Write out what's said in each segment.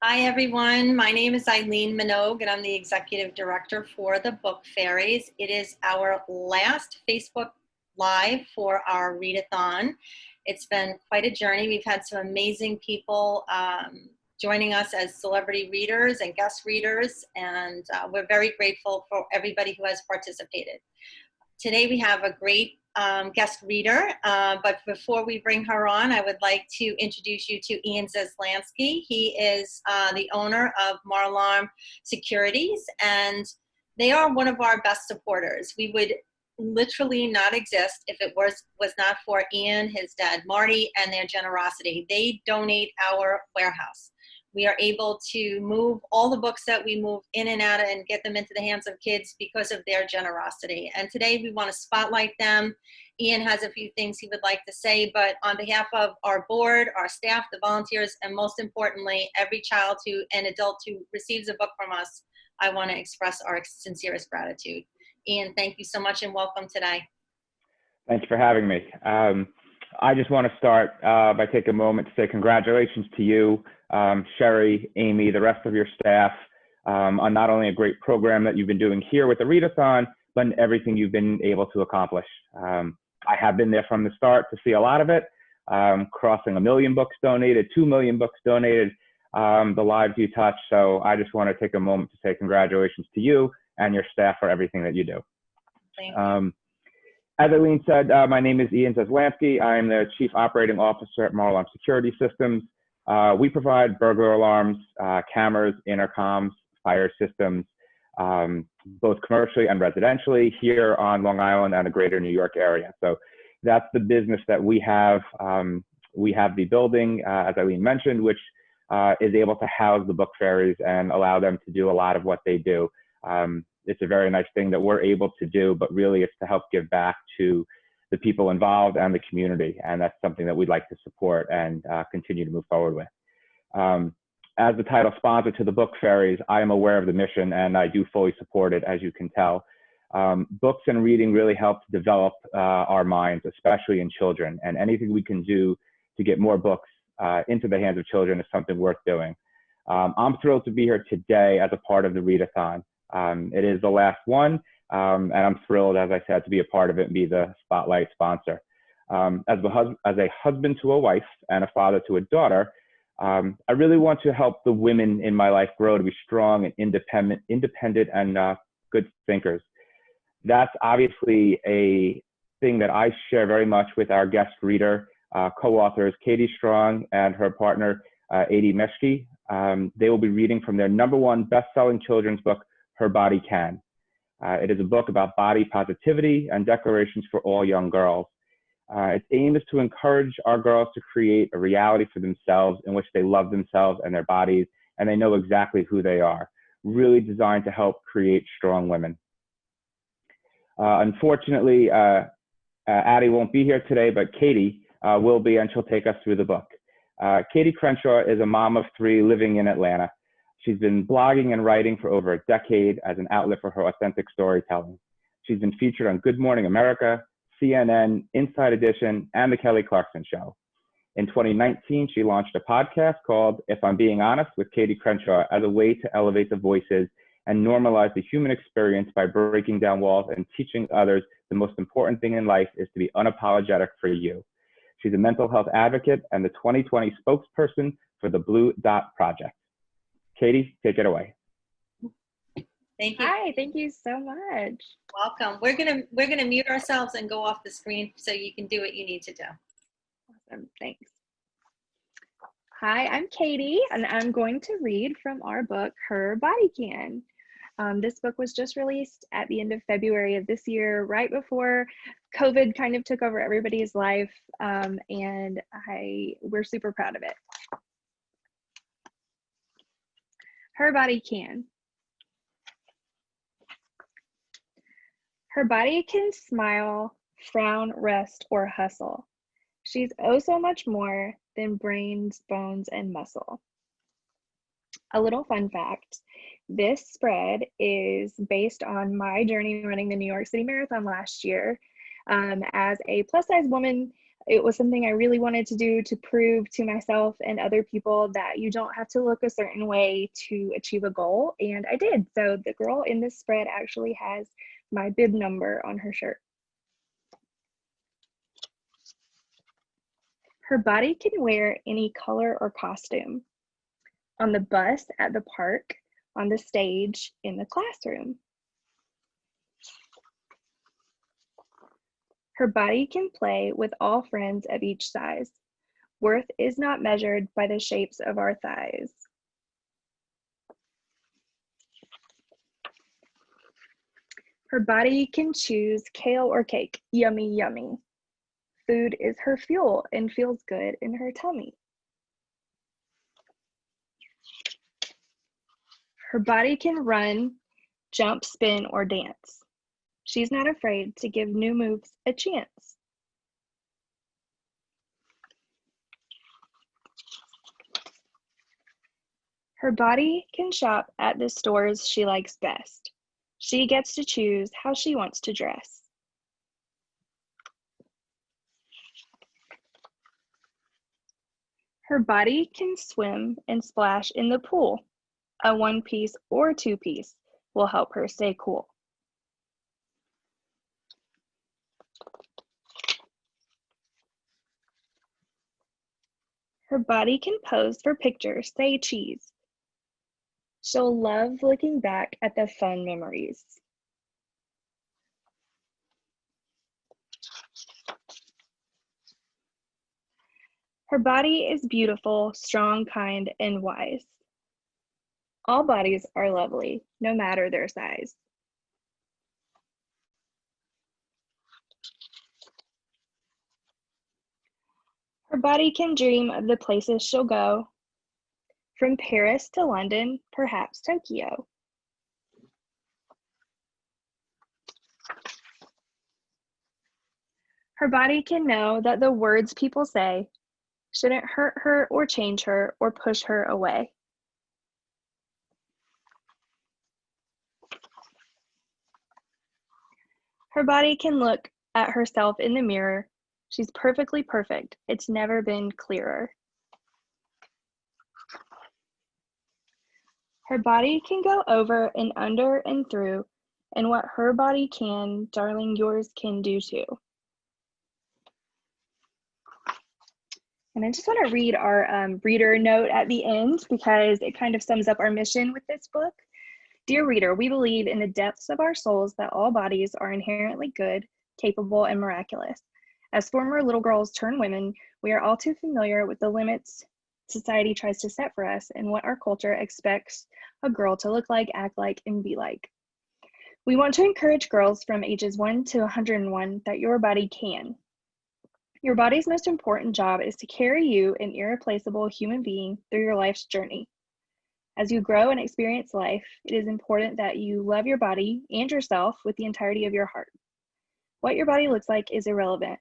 Hi, everyone. My name is Ady Meschke, and I'm the Executive Director for the Book Fairies. It is our last Facebook Live for our read-a-thon. It's been quite a journey. We've had some amazing people joining us as celebrity readers and guest readers, and we're very grateful for everybody who has participated. Today we have a great guest reader, but before we bring her on, I would like to introduce you to Ian Zaslansky. He is the owner of Marlarm Securities, and they are one of our best supporters. We would literally not exist if it was not for Ian, his dad Marty, and their generosity. They donate our warehouse. We are able to move all the books that we move in and out and get them into the hands of kids because of their generosity. And today we want to spotlight them. Ian has a few things he would like to say, but on behalf of our board, our staff, the volunteers, and most importantly, every child and adult who receives a book from us, I want to express our sincerest gratitude. Ian, thank you so much and welcome today. Thanks for having me. I just want to start by taking a moment to say congratulations to you, Sherry, Amy, the rest of your staff, on not only a great program that you've been doing here with the read-a-thon, but in everything you've been able to accomplish. I have been there from the start to see a lot of it, crossing 1 million books donated, 2 million books donated, the lives you touch. So I just want to take a moment to say congratulations to you and your staff for everything that you do. Thank you. As Eileen said, my name is Ian Zaslansky. I'm the Chief Operating Officer at Marlarm Security Systems. We provide burglar alarms, cameras, intercoms, fire systems, both commercially and residentially here on Long Island and the greater New York area. So that's the business that we have. We have the building, as Eileen mentioned, which is able to house the book fairies and allow them to do a lot of what they do. It's a very nice thing that we're able to do, but really it's to help give back to the people involved and the community. And that's something that we'd like to support and continue to move forward with. As the title sponsor to the Book Fairies, I am aware of the mission and I do fully support it, as you can tell. Books and reading really help to develop our minds, especially in children. And anything we can do to get more books into the hands of children is something worth doing. I'm thrilled to be here today as a part of the read-a-thon. It is the last one, and I'm thrilled, as I said, to be a part of it and be the spotlight sponsor. As a husband to a wife and a father to a daughter, I really want to help the women in my life grow to be strong and independent and good thinkers. That's obviously a thing that I share very much with our guest reader, co-authors Katie Strong and her partner, Ady Meschke. They will be reading from their #1 best-selling children's book, Her Body Can. It is a book about body positivity and declarations for all young girls. Its aim is to encourage our girls to create a reality for themselves in which they love themselves and their bodies, and they know exactly who they are, really designed to help create strong women. Unfortunately, Addie won't be here today, but Katie will be, and she'll take us through the book. Katie Crenshaw is a mom of 3 living in Atlanta. She's been blogging and writing for over a decade as an outlet for her authentic storytelling. She's been featured on Good Morning America, CNN, Inside Edition, and The Kelly Clarkson Show. In 2019, she launched a podcast called If I'm Being Honest with Katie Crenshaw as a way to elevate the voices and normalize the human experience by breaking down walls and teaching others the most important thing in life is to be unapologetic for you. She's a mental health advocate and the 2020 spokesperson for the Blue Dot Project. Katie, take it away. Thank you. Hi, thank you so much. Welcome. We're gonna mute ourselves and go off the screen so you can do what you need to do. Awesome, thanks. Hi, I'm Katie, and I'm going to read from our book, Her Body Can. This book was just released at the end of February of this year, right before COVID kind of took over everybody's life, and we're super proud of it. Her Body Can. Her body can smile, frown, rest, or hustle. She's oh so much more than brains, bones, and muscle. A little fun fact, this spread is based on my journey running the New York City Marathon last year. As a plus-size woman, It was something I really wanted to do to prove to myself and other people that you don't have to look a certain way to achieve a goal, and I did. So the girl in this spread actually has my bib number on her shirt. Her body can wear any color or costume. On the bus, at the park, on the stage, in the classroom. Her body can play with all friends of each size. Worth is not measured by the shapes of our thighs. Her body can choose kale or cake. Yummy, yummy. Food is her fuel and feels good in her tummy. Her body can run, jump, spin, or dance. She's not afraid to give new moves a chance. Her body can shop at the stores she likes best. She gets to choose how she wants to dress. Her body can swim and splash in the pool. A one-piece or two-piece will help her stay cool. Her body can pose for pictures, say cheese. She'll love looking back at the fun memories. Her body is beautiful, strong, kind, and wise. All bodies are lovely, no matter their size. Her body can dream of the places she'll go, from Paris to London, perhaps Tokyo. Her body can know that the words people say shouldn't hurt her or change her or push her away. Her body can look at herself in the mirror. She's perfectly perfect. It's never been clearer. Her body can go over and under and through, and what her body can, darling, yours can do too. And I just want to read our reader note at the end because it kind of sums up our mission with this book. Dear reader, we believe in the depths of our souls that all bodies are inherently good, capable, and miraculous. As former little girls turn women, we are all too familiar with the limits society tries to set for us and what our culture expects a girl to look like, act like, and be like. We want to encourage girls from ages 1 to 101 that your body can. Your body's most important job is to carry you, an irreplaceable human being, through your life's journey. As you grow and experience life, it is important that you love your body and yourself with the entirety of your heart. What your body looks like is irrelevant.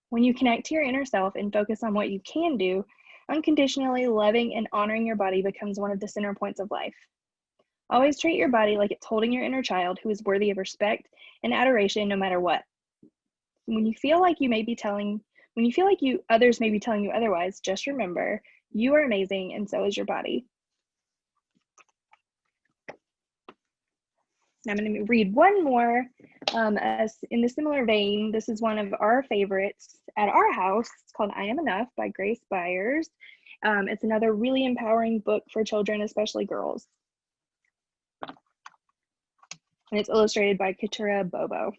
When you connect to your inner self and focus on what you can do, unconditionally loving and honoring your body becomes one of the center points of life. Always treat your body like it's holding your inner child who is worthy of respect and adoration no matter what. When you feel like others may be telling you otherwise, just remember, you are amazing and so is your body. I'm going to read one more as in the similar vein. This is one of our favorites at our house. It's called I Am Enough by Grace Byers. It's another really empowering book for children, especially girls. And it's illustrated by Katura Bobo.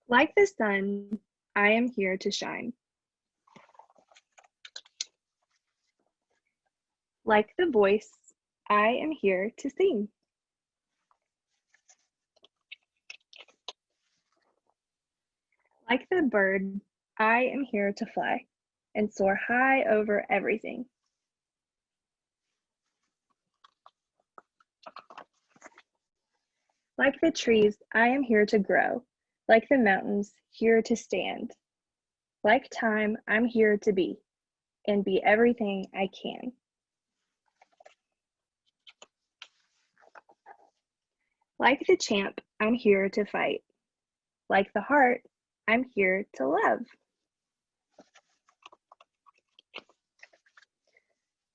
Like the sun, I am here to shine. Like the voice, I am here to sing. Like the bird, I am here to fly and soar high over everything. Like the trees, I am here to grow. Like the mountains, here to stand. Like time, I'm here to be and be everything I can. Like the champ, I'm here to fight. Like the heart, I'm here to love.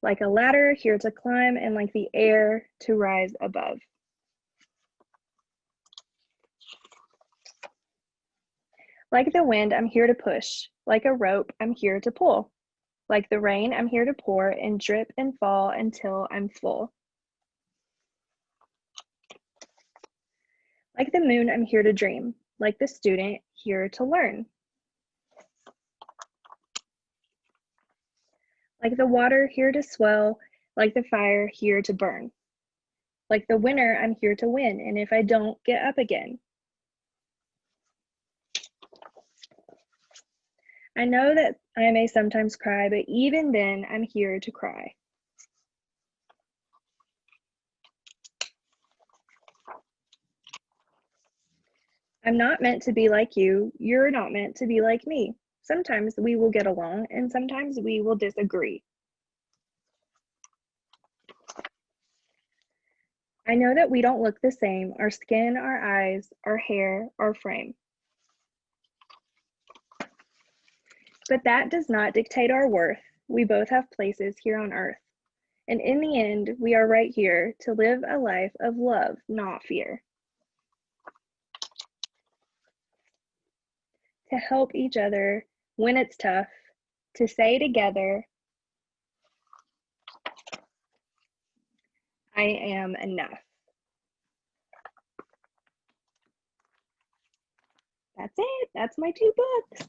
Like a ladder, here to climb, and like the air, to rise above. Like the wind, I'm here to push. Like a rope, I'm here to pull. Like the rain, I'm here to pour and drip and fall until I'm full. Like the moon, I'm here to dream. Like the student, here to learn. Like the water, here to swell. Like the fire, here to burn. Like the winner, I'm here to win, and if I don't, get up again. I know that I may sometimes cry, but even then, I'm here to cry. I'm not meant to be like you. You're not meant to be like me. Sometimes we will get along, and sometimes we will disagree. I know that we don't look the same, our skin, our eyes, our hair, our frame. But that does not dictate our worth. We both have places here on earth. And in the end, we are right here to live a life of love, not fear. To help each other when it's tough, to say together, I am enough. That's it. That's my 2 books.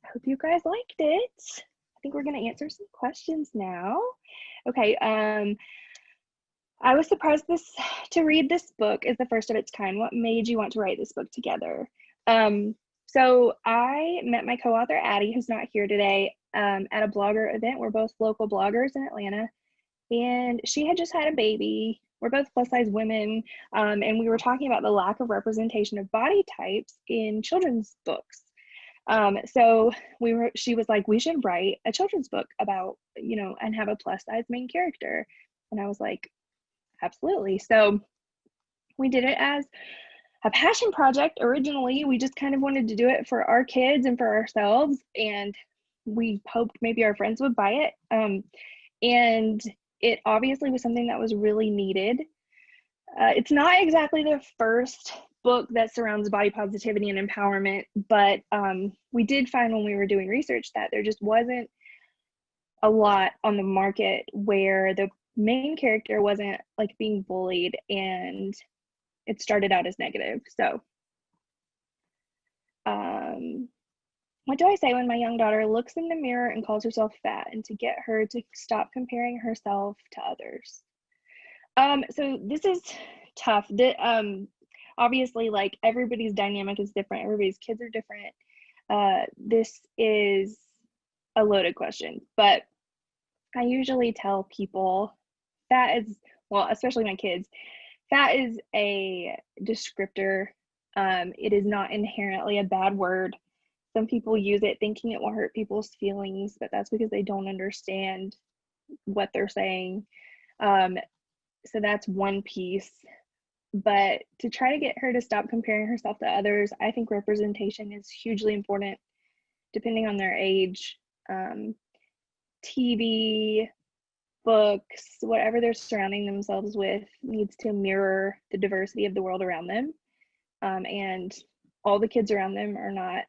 I hope you guys liked it. I think we're going to answer some questions now. Okay. I was surprised to read this book is the first of its kind. What made you want to write this book together? So I met my co-author Ady, who's not here today, at a blogger event. We're both local bloggers in Atlanta, and she had just had a baby. We're both plus size women, and we were talking about the lack of representation of body types in children's books. So she was like, we should write a children's book about, and have a plus size main character. And I was like, absolutely. So we did it as a passion project. Originally, we just kind of wanted to do it for our kids and for ourselves. And we hoped maybe our friends would buy it. And it obviously was something that was really needed. It's not exactly the first book that surrounds body positivity and empowerment, but we did find when we were doing research that there just wasn't a lot on the market where the main character wasn't like being bullied and it started out as negative. So what do I say when my young daughter looks in the mirror and calls herself fat, and to get her to stop comparing herself to others? So this is tough. Obviously, like, everybody's dynamic is different. Everybody's kids are different. This is a loaded question, but I usually tell people fat is, well, especially my kids, fat is a descriptor. It is not inherently a bad word. Some people use it thinking it will hurt people's feelings, but that's because they don't understand what they're saying. So that's one piece. But to try to get her to stop comparing herself to others, I think representation is hugely important depending on their age. TV, books, whatever they're surrounding themselves with needs to mirror the diversity of the world around them. And all the kids around them are not,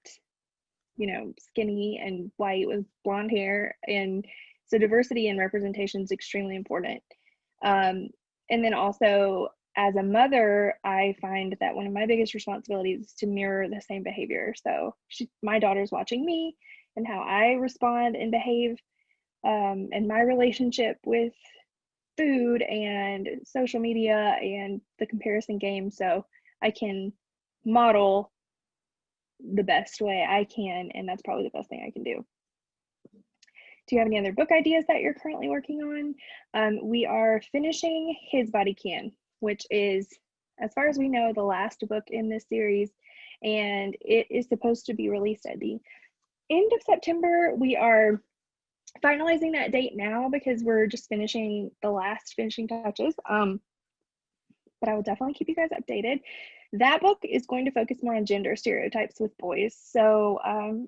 skinny and white with blonde hair. And so diversity and representation is extremely important. And then also, as a mother, I find that one of my biggest responsibilities is to mirror the same behavior. So my daughter's watching me and how I respond and behave, and my relationship with food and social media and the comparison game, so I can model the best way I can, and that's probably the best thing I can do. Do you have any other book ideas that you're currently working on? We are finishing His Body Can, which is, as far as we know, the last book in this series, and it is supposed to be released at the end of September. We are finalizing that date now because we're just finishing the last finishing touches. but I will definitely keep you guys updated. That book is going to focus more on gender stereotypes with boys. So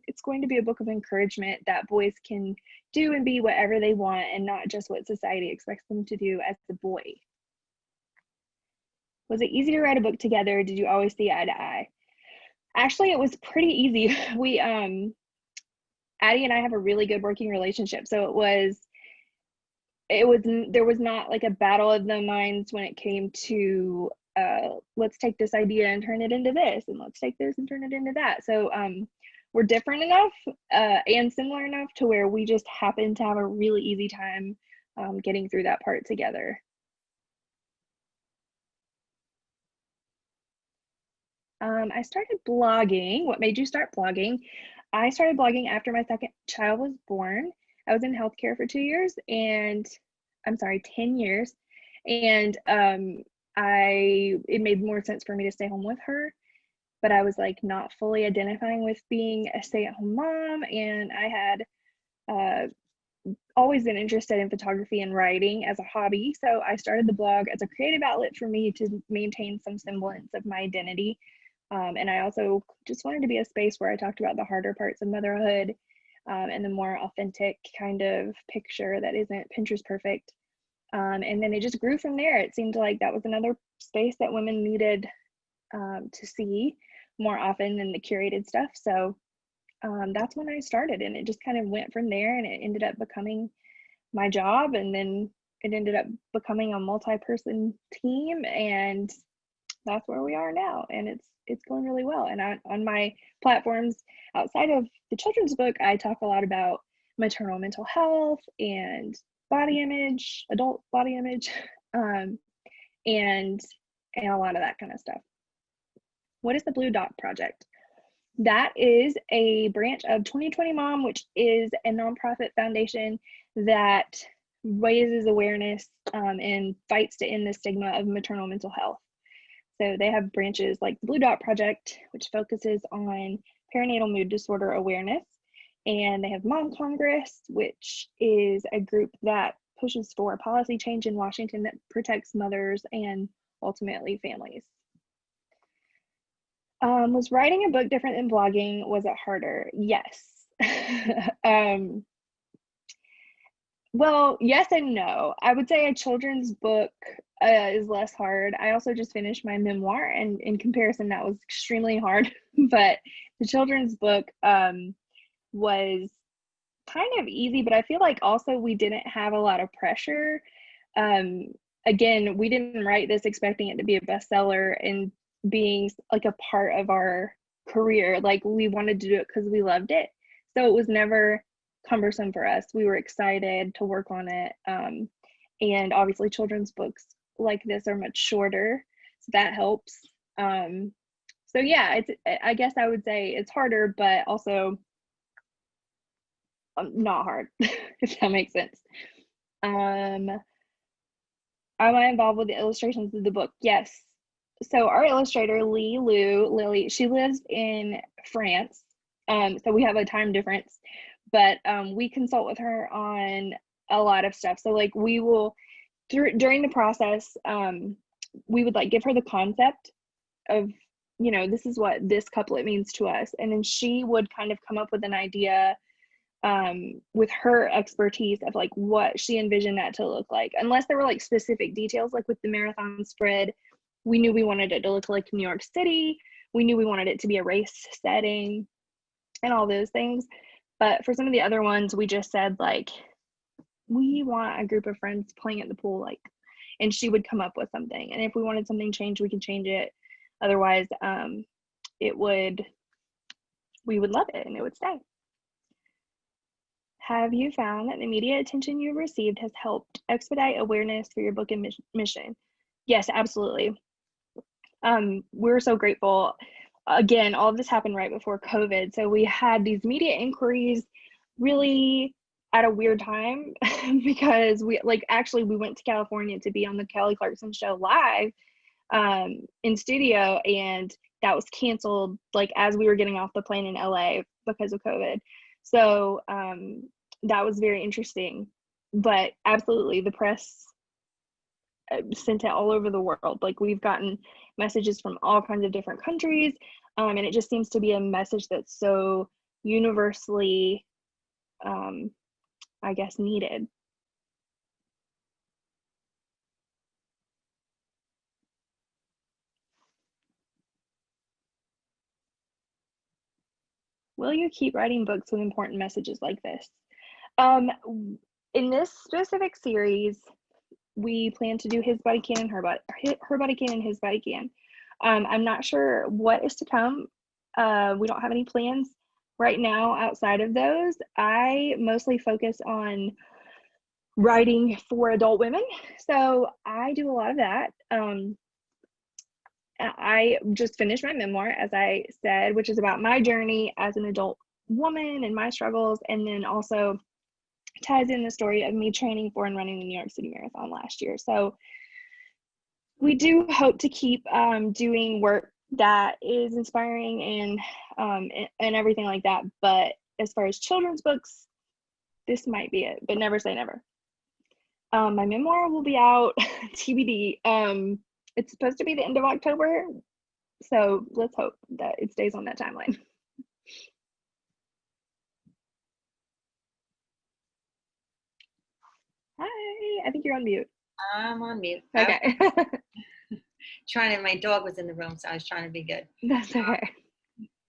it's going to be a book of encouragement that boys can do and be whatever they want and not just what society expects them to do as a boy. Was it easy to write a book together? Did you always see eye to eye? Actually, it was pretty easy. We, Addie and I have a really good working relationship. So there was not like a battle of the minds when it came to let's take this idea and turn it into this, and let's take this and turn it into that. So we're different enough and similar enough to where we just happen to have a really easy time getting through that part together. I started blogging. What made you start blogging? I started blogging after my second child was born. I was in healthcare for 2 years and 10 years. And it made more sense for me to stay home with her, but I was like not fully identifying with being a stay-at-home mom. And I had always been interested in photography and writing as a hobby. So I started the blog as a creative outlet for me to maintain some semblance of my identity. And I also just wanted to be a space where I talked about the harder parts of motherhood and the more authentic kind of picture that isn't Pinterest perfect. And then it just grew from there. It seemed like that was another space that women needed to see more often than the curated stuff. So that's when I started, and it just kind of went from there, and it ended up becoming my job, and then it ended up becoming a multi-person team, and that's where we are now, and it's going really well. And on my platforms outside of the children's book, I talk a lot about maternal mental health and body image, adult body image, and a lot of that kind of stuff. What is the Blue Dot Project? That is a branch of 2020 Mom, which is a nonprofit foundation that raises awareness and fights to end the stigma of maternal mental health. So they have branches like the Blue Dot Project, which focuses on perinatal mood disorder awareness. And they have Mom Congress, which is a group that pushes for policy change in Washington that protects mothers and ultimately families. Was writing a book different than blogging? Was it harder? Yes. Well, yes and no. I would say a children's book is less hard. I also just finished my memoir, and in comparison, that was extremely hard. But the children's book was kind of easy, but I feel like also we didn't have a lot of pressure. Again, we didn't write this expecting it to be a bestseller and being like a part of our career. Like, we wanted to do it because we loved it. So it was never cumbersome for us. We were excited to work on it. And obviously children's books like this are much shorter, so that helps. So yeah, I guess I would say it's harder, but also not hard, if that makes sense. Am I involved with the illustrations of the book? Yes. So our illustrator, Lily, she lives in France. So we have a time difference, but we consult with her on a lot of stuff. So like we will, during the process, we would like give her the concept of, this is what this couplet means to us. And then she would kind of come up with an idea with her expertise of like what she envisioned that to look like. Unless there were like specific details, like with the marathon spread, we knew we wanted it to look like New York City. We knew we wanted it to be a race setting and all those things. But for some of the other ones, we just said like, we want a group of friends playing at the pool, like, and she would come up with something. And if we wanted something changed, we could change it. Otherwise, we would love it and it would stay. Have you found that the media attention you've received has helped expedite awareness for your book and mission? Yes, absolutely. We're so grateful. Again, all of this happened right before COVID. So we had these media inquiries really at a weird time because we went to California to be on the Kelly Clarkson show live in studio, and that was canceled like as we were getting off the plane in LA because of COVID. So that was very interesting. But absolutely, the press sent it all over the world. Like, we've gotten messages from all kinds of different countries, and it just seems to be a message that's so universally, I guess, needed. Will you keep writing books with important messages like this? In this specific series, we plan to do His Body Can and Her Body Can and His Body Can. I'm not sure what is to come. We don't have any plans right now outside of those. I mostly focus on writing for adult women, so I do a lot of that. I just finished my memoir, as I said, which is about my journey as an adult woman and my struggles, and then also ties in the story of me training for and running the New York City Marathon last year. So we do hope to keep doing work that is inspiring and everything like that. But as far as children's books, this might be it, but never say never. My memoir will be out TBD. It's supposed to be the end of October, so let's hope that it stays on that timeline. Hi, I think you're on mute. I'm on mute. Okay. My dog was in the room, so I was trying to be good. That's okay.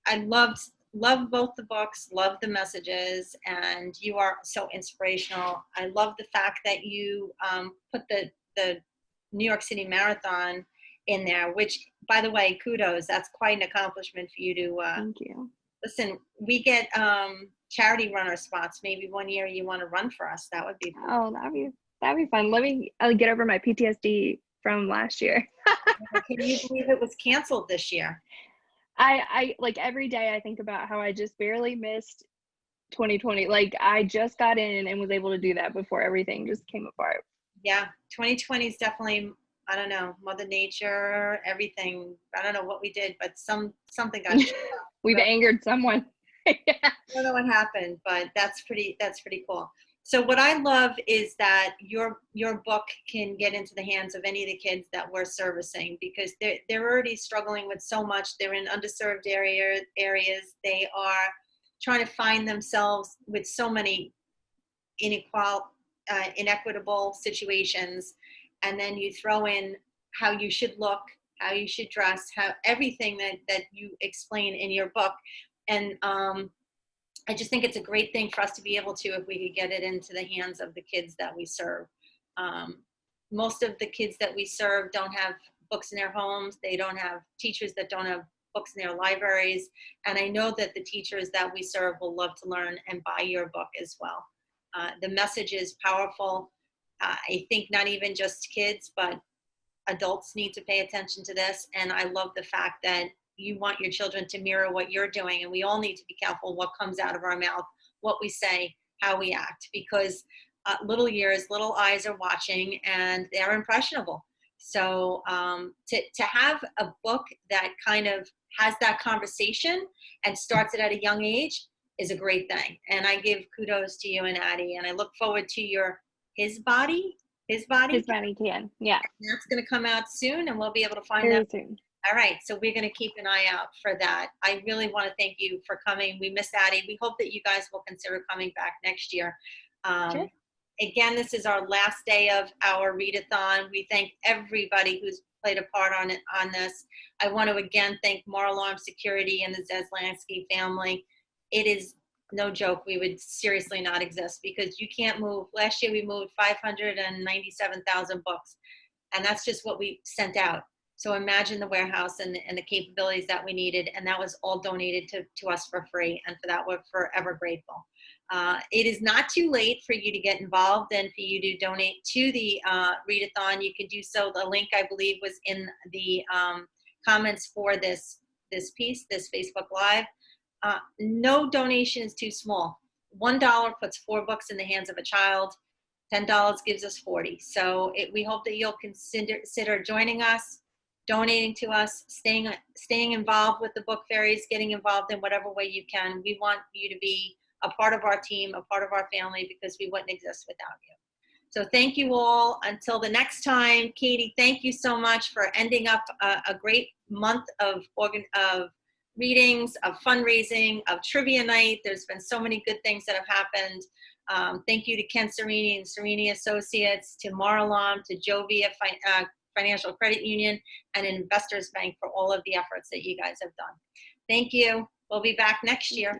I loved both the books, love the messages, and you are so inspirational. I love the fact that you put the New York City Marathon in there, which, by the way, kudos. That's quite an accomplishment for you to Thank you. Listen, we get charity runner spots. Maybe one year you want to run for us. That would be cool. Oh, that'd be fun. Let me get over my PTSD from last year. Can you believe it was canceled this year? I like, every day I think about how I just barely missed 2020. Like, I just got in and was able to do that before everything just came apart. Yeah, 2020 is definitely, I don't know, Mother Nature, everything. I don't know what we did, but something got shut up. We've angered someone. Yeah. I don't know what happened, but that's pretty cool. So what I love is that your book can get into the hands of any of the kids that we're servicing, because they're already struggling with so much. They're in underserved areas. They are trying to find themselves with so many inequitable situations, and then you throw in how you should look, how you should dress, how everything that you explain in your book. And I just think it's a great thing for us to be able to, if we could get it into the hands of the kids that we serve. Most of the kids that we serve don't have books in their homes. They don't have teachers that don't have books in their libraries. And I know that the teachers that we serve will love to learn and buy your book as well. The message is powerful. I think not even just kids, but adults need to pay attention to this. And I love the fact that you want your children to mirror what you're doing. And we all need to be careful what comes out of our mouth, what we say, how we act, because little ears, little eyes are watching, and they're impressionable. So to have a book that kind of has that conversation and starts it at a young age is a great thing. And I give kudos to you and Ady, and I look forward to your His Body Can. Yeah. That's going to come out soon, and we'll be able to find Very that soon. All right, so we're going to keep an eye out for that. I really want to thank you for coming. We miss Ady. We hope that you guys will consider coming back next year. Sure. Again, this is our last day of our readathon. We thank everybody who's played a part on this. I want to again thank Moral Arm Security and the Zeslansky family. It is no joke. We would seriously not exist, because you can't move. Last year we moved 597,000 books, and that's just what we sent out. So imagine the warehouse and the capabilities that we needed, and that was all donated to us for free, and for that we're forever grateful. It is not too late for you to get involved and for you to donate to the readathon. You can do so. The link, I believe, was in the comments for this piece, this Facebook Live. No donation is too small. $1 puts 4 books in the hands of a child. $10 gives us 40. So we hope that you'll consider joining us, donating to us, staying involved with the book fairies, getting involved in whatever way you can. We want you to be a part of our team, a part of our family, because we wouldn't exist without you. So thank you all. Until the next time, Katie, thank you so much for ending up a great month of readings, of fundraising, of trivia night. There's been so many good things that have happened. Thank you to Ken Cerini and Cerini Associates, to Marlon, to Jovia Financial Credit Union, and Investors Bank for all of the efforts that you guys have done. Thank you. We'll be back next year.